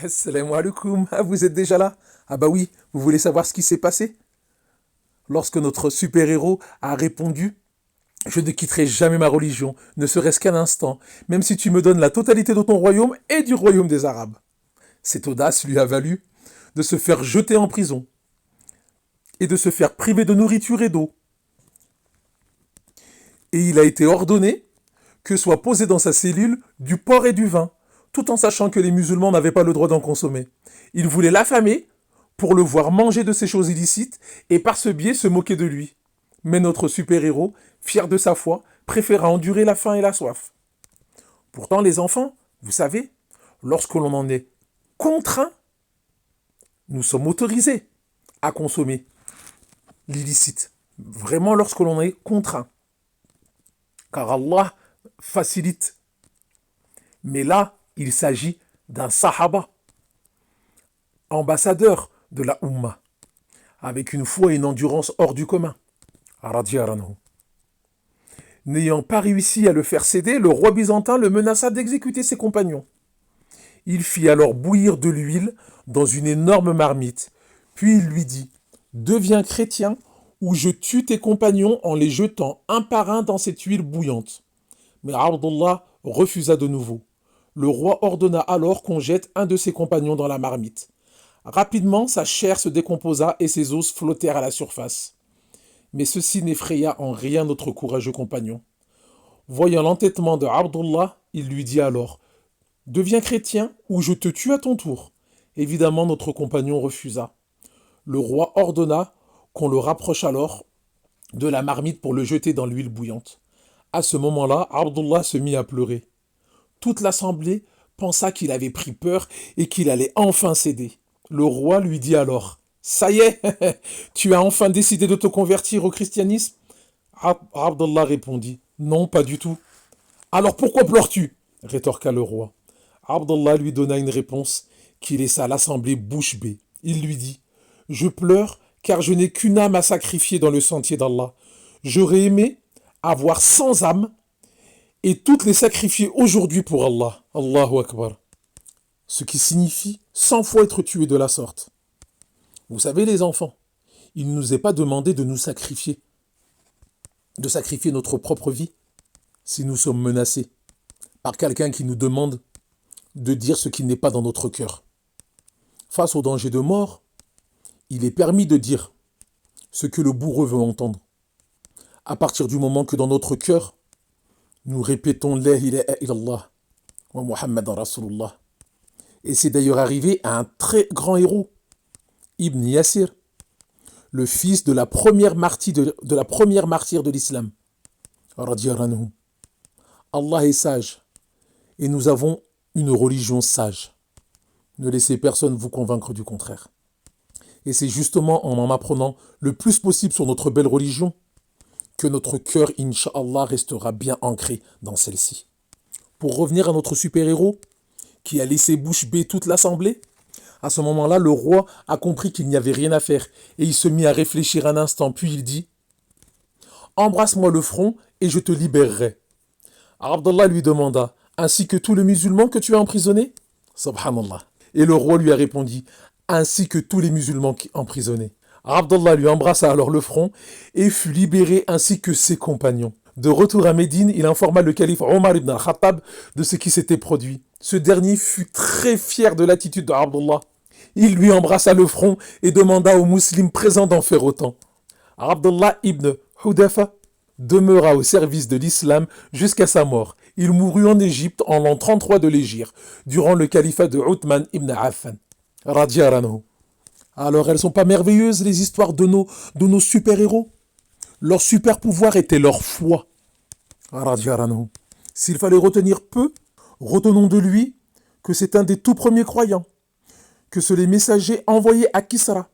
Assalamu alaikum. Ah, vous êtes déjà là? Ah bah oui, vous voulez savoir ce qui s'est passé? Lorsque notre super-héros a répondu: Je ne quitterai jamais ma religion, ne serait-ce qu'un instant, même si tu me donnes la totalité de ton royaume et du royaume des Arabes. Cette audace lui a valu de se faire jeter en prison et de se faire priver de nourriture et d'eau. Et il a été ordonné que soit posé dans sa cellule du porc et du vin, tout en sachant que les musulmans n'avaient pas le droit d'en consommer. Il voulait l'affamer pour le voir manger de ces choses illicites et par ce biais se moquer de lui. Mais notre super-héros, fier de sa foi, préféra endurer la faim et la soif. Pourtant, les enfants, vous savez, lorsque l'on en est contraint, nous sommes autorisés à consommer l'illicite. Vraiment lorsque l'on est contraint. Car Allah facilite. Mais là, il s'agit d'un sahaba, ambassadeur de la Ummah, avec une foi et une endurance hors du commun. Radiyallahu anhu. N'ayant pas réussi à le faire céder, le roi byzantin le menaça d'exécuter ses compagnons. Il fit alors bouillir de l'huile dans une énorme marmite, puis il lui dit: Deviens chrétien ou je tue tes compagnons en les jetant un par un dans cette huile bouillante. Mais Abdullah refusa de nouveau. Le roi ordonna alors qu'on jette un de ses compagnons dans la marmite. Rapidement, sa chair se décomposa et ses os flottèrent à la surface. Mais ceci n'effraya en rien notre courageux compagnon. Voyant l'entêtement de Abdullah, il lui dit alors: Deviens chrétien ou je te tue à ton tour. Évidemment, notre compagnon refusa. Le roi ordonna qu'on le rapproche alors de la marmite pour le jeter dans l'huile bouillante. À ce moment-là, Abdullah se mit à pleurer. Toute l'assemblée pensa qu'il avait pris peur et qu'il allait enfin céder. Le roi lui dit alors: Ça y est, tu as enfin décidé de te convertir au christianisme? Abdullah répondit: Non, pas du tout. Alors pourquoi pleures-tu? Rétorqua le roi. Abdullah lui donna une réponse qui laissa l'assemblée bouche bée. Il lui dit: Je pleure car je n'ai qu'une âme à sacrifier dans le sentier d'Allah. J'aurais aimé avoir 100 âmes et toutes les sacrifier aujourd'hui pour Allah. Allahu Akbar. Ce qui signifie 100 fois être tué de la sorte. Vous savez les enfants, il ne nous est pas demandé de nous sacrifier, de sacrifier notre propre vie si nous sommes menacés par quelqu'un qui nous demande de dire ce qui n'est pas dans notre cœur. Face au danger de mort, il est permis de dire ce que le bourreau veut entendre. À partir du moment que dans notre cœur, nous répétons La ilaha illallah wa Muhammadan Rasulullah. Et c'est d'ailleurs arrivé à un très grand héros, Ibn Yasir, le fils de la première martyre de l'islam. Radiyallahu anhu. Allah est sage et nous avons une religion sage. Ne laissez personne vous convaincre du contraire. Et c'est justement en apprenant le plus possible sur notre belle religion que notre cœur, Inch'Allah, restera bien ancré dans celle-ci. Pour revenir à notre super-héros, qui a laissé bouche bée toute l'assemblée, à ce moment-là, le roi a compris qu'il n'y avait rien à faire et il se mit à réfléchir un instant, puis il dit: Embrasse-moi le front et je te libérerai. Abdallah lui demanda: Ainsi que tous les musulmans que tu as emprisonnés? Subhanallah. Et le roi lui a répondu: Ainsi que tous les musulmans emprisonnés. Abdallah lui embrassa alors le front et fut libéré ainsi que ses compagnons. De retour à Médine, il informa le calife Omar ibn al-Khattab de ce qui s'était produit. Ce dernier fut très fier de l'attitude d'Abdallah. Il lui embrassa le front et demanda aux musulmans présents d'en faire autant. Abdallah ibn Hudafa demeura au service de l'islam jusqu'à sa mort. Il mourut en Égypte en l'an 33 de l'Hégire, durant le califat de Uthman ibn Affan. Radiyallahu anhu. Alors elles sont pas merveilleuses les histoires de nos super-héros? Leur super-pouvoir était leur foi. Radiyallahu anhu. S'il fallait retenir peu, retenons de lui que c'est un des tout premiers croyants, que c'est les messagers envoyés à Kisra,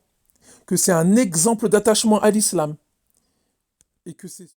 que c'est un exemple d'attachement à l'islam, et que c'est